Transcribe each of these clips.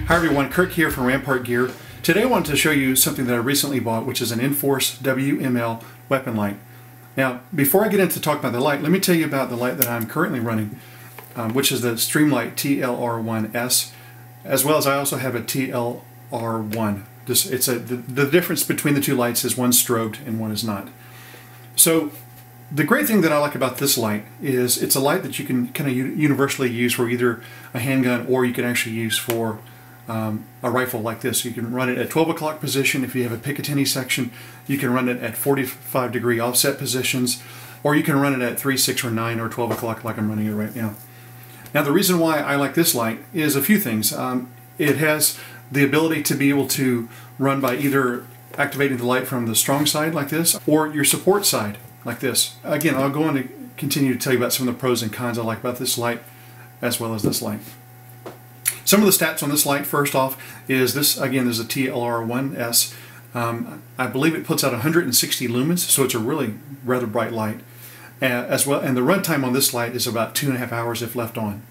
Hi everyone, Kirk here from Rampart Gear. Today I wanted to show you something that I recently bought, which is an Inforce WML Weapon Light. Now, before I get into talking about the light, let me tell you about the light that I'm currently running, which is the Streamlight TLR-1S, as well as I also have a TLR-1. The difference between the two lights is one's strobed and one is not. So, the great thing that I like about this light is it's a light that you can kind of universally use for either a handgun or you can actually use for a rifle like this. You can run it at 12 o'clock position if you have a picatinny section. You can run it at 45-degree offset positions, or you can run it at 3, 6, or 9 or 12 o'clock like I'm running it right now. Now the reason why I like this light is a few things. It has the ability to be able to run by either activating the light from the strong side like this or your support side like this. Again, I'll go on to continue to tell you about some of the pros and cons I like about this light as well as this light. Some of the stats on this light, first off, is this, again, is a TLR-1S. I believe it puts out 160 lumens, so it's a really rather bright light. As well, and the runtime on this light is about 2.5 hours if left on.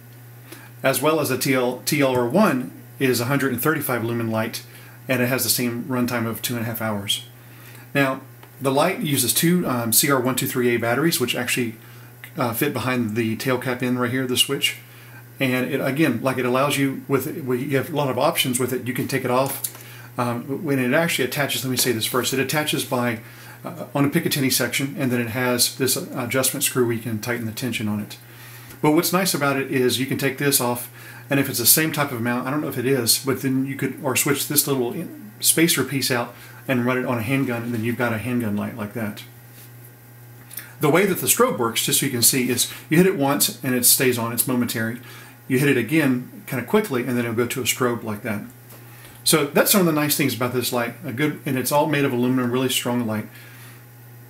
As well as the TLR-1 is 135 lumen light, and it has the same runtime of 2.5 hours. Now, the light uses two CR123A batteries, which actually fit behind the tail cap in right here, the switch. And it, again, like it allows you you have a lot of options with it. You can take it off. When it actually attaches, let me say this first, it attaches by on a Picatinny section, and then it has this adjustment screw where you can tighten the tension on it. But what's nice about it is you can take this off, and if it's the same type of mount, I don't know if it is, but then you could, or switch this little spacer piece out and run it on a handgun, and then you've got a handgun light like that. The way that the strobe works, just so you can see, is you hit it once and it stays on, it's momentary. You hit it again kind of quickly and then it'll go to a strobe like that. So that's some of the nice things about this light. And it's all made of aluminum, really strong light.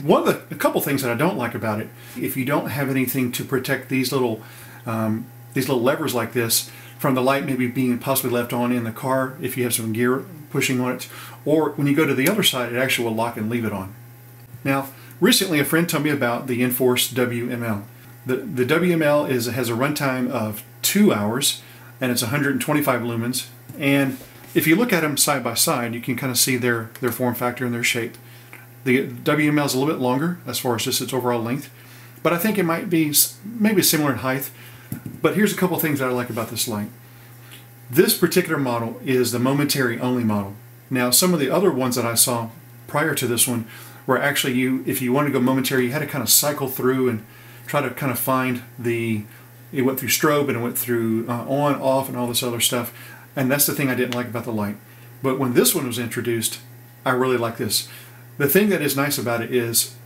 A couple things that I don't like about it, if you don't have anything to protect these little levers like this from the light maybe being possibly left on in the car if you have some gear pushing on it, or when you go to the other side it actually will lock and leave it on. Now, recently a friend told me about the Inforce WML. The WML has a runtime of 2 hours and it's 125 lumens, and if you look at them side by side you can kind of see their form factor and their shape. The WML is a little bit longer as far as just its overall length, but I think it might be maybe similar in height. But here's a couple things that I like about this light. This particular model is the momentary only model. Now some of the other ones that I saw prior to this one where actually if you wanted to go momentary, you had to kind of cycle through and try to kind of find it went through strobe and it went through on, off, and all this other stuff. And that's the thing I didn't like about the light. But when this one was introduced, I really like this. The thing that is nice about it is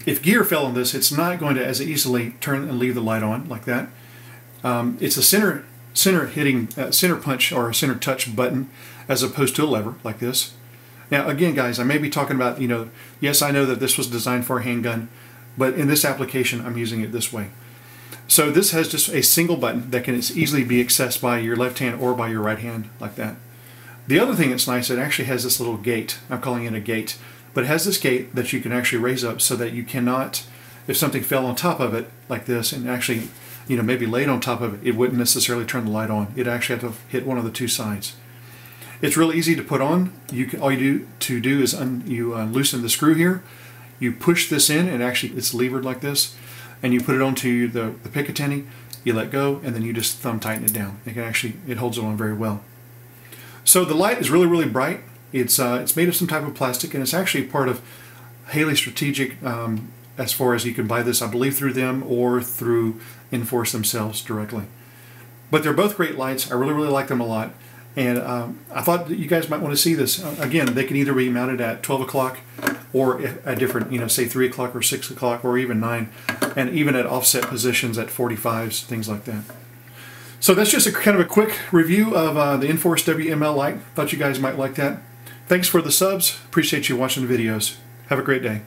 if gear fell on this, it's not going to as easily turn and leave the light on like that. It's a center punch or a center touch button as opposed to a lever like this. Now again guys, I may be talking about, yes, I know that this was designed for a handgun, but in this application I'm using it this way. So this has just a single button that can easily be accessed by your left hand or by your right hand like that. The other thing that's nice, it actually has this little gate. I'm calling it a gate, but it has this gate that you can actually raise up so that you cannot, if something fell on top of it like this and actually maybe laid on top of it, it wouldn't necessarily turn the light on. It'd actually have to hit one of the two sides. It's really easy to put on. All you do is loosen the screw here. You push this in, and actually it's levered like this, and you put it onto the Picatinny. You let go, and then you just thumb tighten it down. It holds it on very well. So the light is really, really bright. It's made of some type of plastic, and it's actually part of Haley Strategic. As far as you can buy this, I believe through them or through Inforce themselves directly. But they're both great lights. I really, really like them a lot. And I thought that you guys might want to see this. Again, they can either be mounted at 12 o'clock or at different, say 3 o'clock or 6 o'clock or even 9, and even at offset positions at 45s, things like that. So that's just kind of a quick review of the Inforce WML light. Thought you guys might like that. Thanks for the subs. Appreciate you watching the videos. Have a great day.